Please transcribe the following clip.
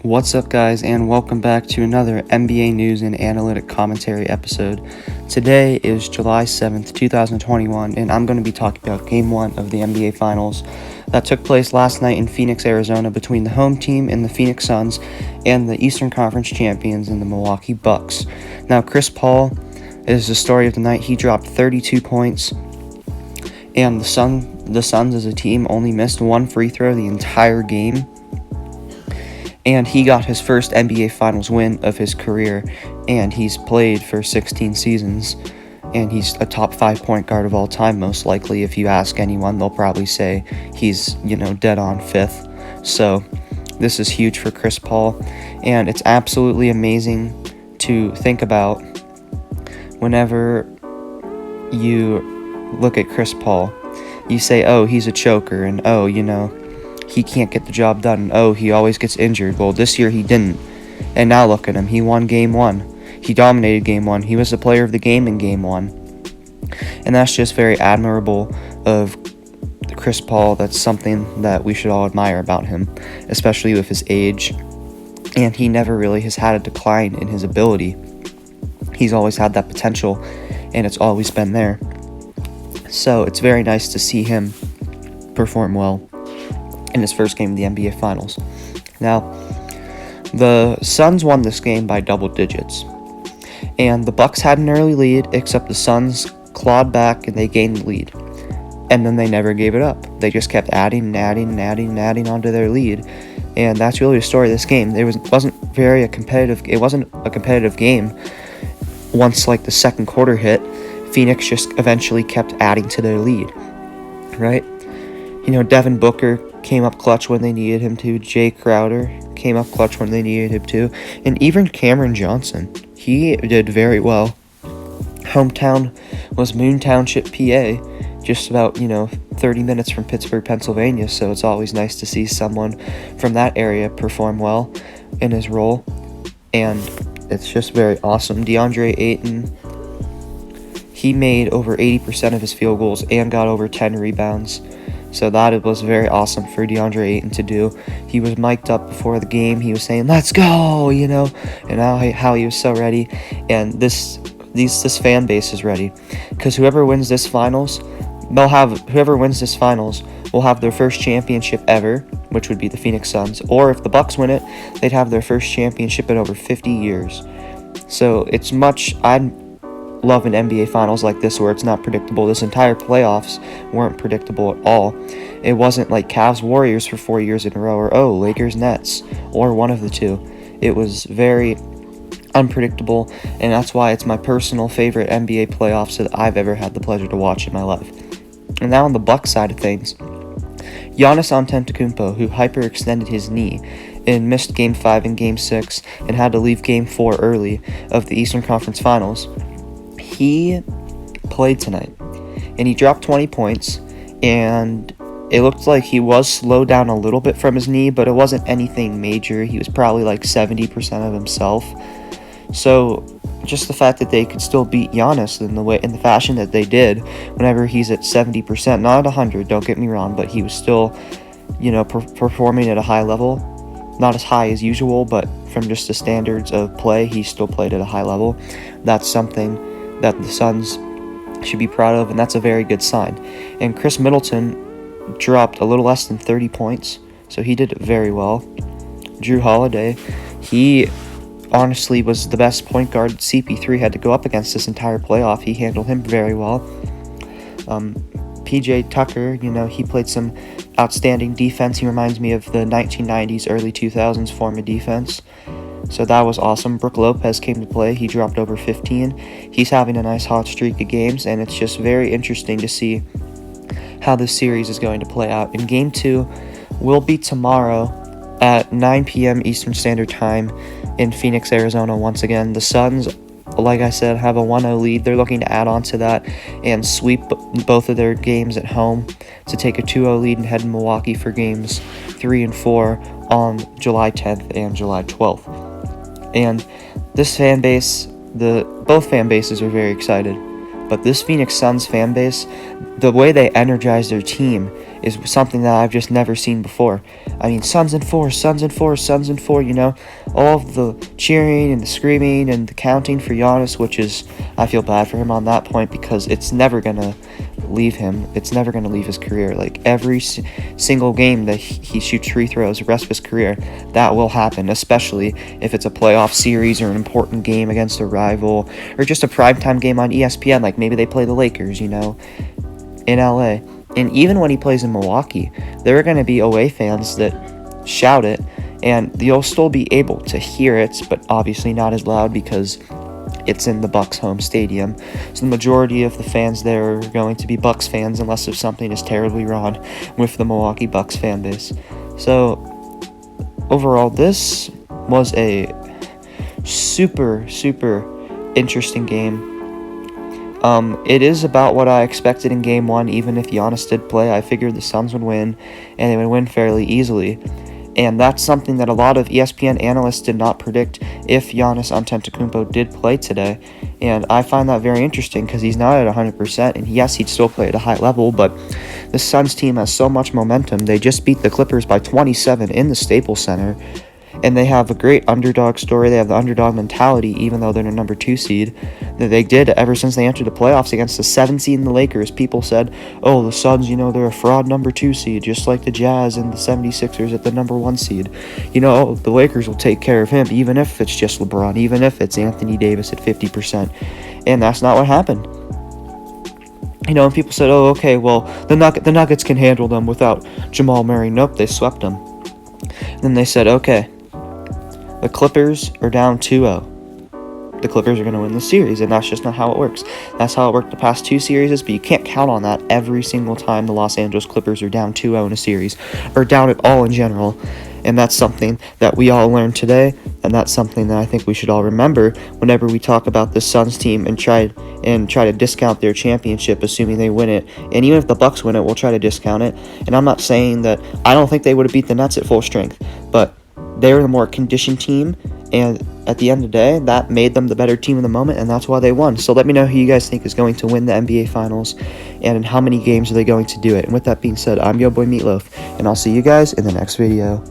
What's up, guys, and welcome back to another NBA News and Analytic Commentary episode. Today is July 7th, 2021, and I'm going to be talking about Game 1 of the NBA Finals that took place last night in Phoenix, Arizona, between the home team in the Phoenix Suns and the Eastern Conference champions in the Milwaukee Bucks. Now, Chris Paul is the story of the night. He dropped 32 points, and the Suns as a team only missed one free throw the entire game. And he got his first NBA Finals win of his career, and he's played for 16 seasons, and he's a top 5 point guard of all time, most likely. If you ask anyone, they'll probably say he's, dead on fifth. So this is huge for Chris Paul, and it's absolutely amazing to think about whenever you look at Chris Paul. You say, oh, he's a choker, and oh, he can't get the job done. Oh, he always gets injured. Well, this year he didn't. And now look at him. He won Game 1. He dominated Game 1. He was the player of the game in Game 1. And that's just very admirable of Chris Paul. That's something that we should all admire about him, especially with his age. And he never really has had a decline in his ability. He's always had that potential, and it's always been there. So it's very nice to see him perform well in his first game of the NBA Finals. Now, the Suns won this game by double digits, and the Bucks had an early lead, except the Suns clawed back and they gained the lead, and then they never gave it up. They just kept adding onto their lead, and that's really the story of this game. It wasn't a competitive game. Once the second quarter hit, Phoenix just eventually kept adding to their lead, right? Devin Booker came up clutch when they needed him to. Jay Crowder came up clutch when they needed him to. And even Cameron Johnson, he did very well. Hometown was Moon Township, PA, just about, 30 minutes from Pittsburgh, Pennsylvania. So it's always nice to see someone from that area perform well in his role. And it's just very awesome. DeAndre Ayton, he made over 80% of his field goals and got over 10 rebounds. So that was very awesome for DeAndre Ayton to do. He was mic'd up before the game. He was saying, "Let's go," and how he was so ready. And this fan base is ready, because whoever wins this finals will have their first championship ever, which would be the Phoenix Suns. Or if the Bucks win it, they'd have their first championship in over 50 years. So I'd love an NBA Finals like this where it's not predictable. This entire playoffs weren't predictable at all. It wasn't like Cavs Warriors for 4 years in a row, or Lakers Nets, or one of the two. It was very unpredictable, and that's why it's my personal favorite NBA playoffs that I've ever had the pleasure to watch in my life. And now on the Bucks side of things, Giannis Antetokounmpo, who hyperextended his knee and missed Game 5 and Game 6 and had to leave Game 4 early of the Eastern Conference Finals, he played tonight, and he dropped 20 points, and it looked like he was slowed down a little bit from his knee, but it wasn't anything major. He was probably 70% of himself. So just the fact that they could still beat Giannis in the fashion that they did, whenever he's at 70%, not at 100, don't get me wrong, but he was still, performing at a high level. Not as high as usual, but from just the standards of play, he still played at a high level. That's something that the Suns should be proud of, and that's a very good sign. And Chris Middleton dropped a little less than 30 points, so he did very well. Drew Holiday, he honestly was the best point guard CP3 had to go up against this entire playoff. He handled him very well. PJ Tucker, he played some outstanding defense. He reminds me of the 1990s, early 2000s form of defense. So that was awesome. Brook Lopez came to play. He dropped over 15. He's having a nice hot streak of games, and it's just very interesting to see how this series is going to play out. In Game 2 will be tomorrow at 9 p.m. Eastern Standard Time in Phoenix, Arizona. Once again, the Suns, like I said, have a 1-0 lead. They're looking to add on to that and sweep both of their games at home to take a 2-0 lead and head to Milwaukee for Games 3 and 4 on July 10th and July 12th. And this fan base, both fan bases are very excited. But this Phoenix Suns fan base, the way they energize their team is something that I've just never seen before. I mean, Suns in four, Suns in four, Suns in four, all of the cheering and the screaming and the counting for Giannis, which is, I feel bad for him on that point because it's never going to leave him. It's never going to leave his career. Like, every single game that he shoots free throws the rest of his career, that will happen, especially if it's a playoff series or an important game against a rival or just a primetime game on ESPN, like maybe they play the Lakers, in LA. And even when he plays in Milwaukee, there are going to be away fans that shout it, and you'll still be able to hear it, but obviously not as loud because it's in the Bucks home stadium. So the majority of the fans there are going to be Bucks fans unless if something is terribly wrong with the Milwaukee Bucks fan base. So overall, this was a super, super interesting game. It is about what I expected in Game 1, even if Giannis did play. I figured the Suns would win, and they would win fairly easily. And that's something that a lot of ESPN analysts did not predict if Giannis Antetokounmpo did play today. And I find that very interesting because he's not at 100%. And yes, he'd still play at a high level, but the Suns team has so much momentum. They just beat the Clippers by 27 in the Staples Center. And they have a great underdog story. They have the underdog mentality, even though they're the number 2 seed. That they did ever since they entered the playoffs against the 7 seed and the Lakers. People said, oh, the Suns, they're a fraud number 2 seed, just like the Jazz and the 76ers at the number 1 seed. The Lakers will take care of him, even if it's just LeBron, even if it's Anthony Davis at 50%. And that's not what happened. And people said, oh, okay, well, the Nuggets can handle them without Jamal Murray. Nope, they swept them. And then they said, okay, the Clippers are down 2-0. The Clippers are going to win the series, and that's just not how it works. That's how it worked the past 2 series, but you can't count on that every single time the Los Angeles Clippers are down 2-0 in a series, or down at all in general. And that's something that we all learned today, and that's something that I think we should all remember whenever we talk about the Suns team and try to discount their championship, assuming they win it. And even if the Bucks win it, we'll try to discount it. And I'm not saying that I don't think they would have beat the Nets at full strength, but they're the more conditioned team, and at the end of the day, that made them the better team in the moment, and that's why they won. So let me know who you guys think is going to win the NBA Finals, and in how many games are they going to do it. And with that being said, I'm your boy Meatloaf, and I'll see you guys in the next video.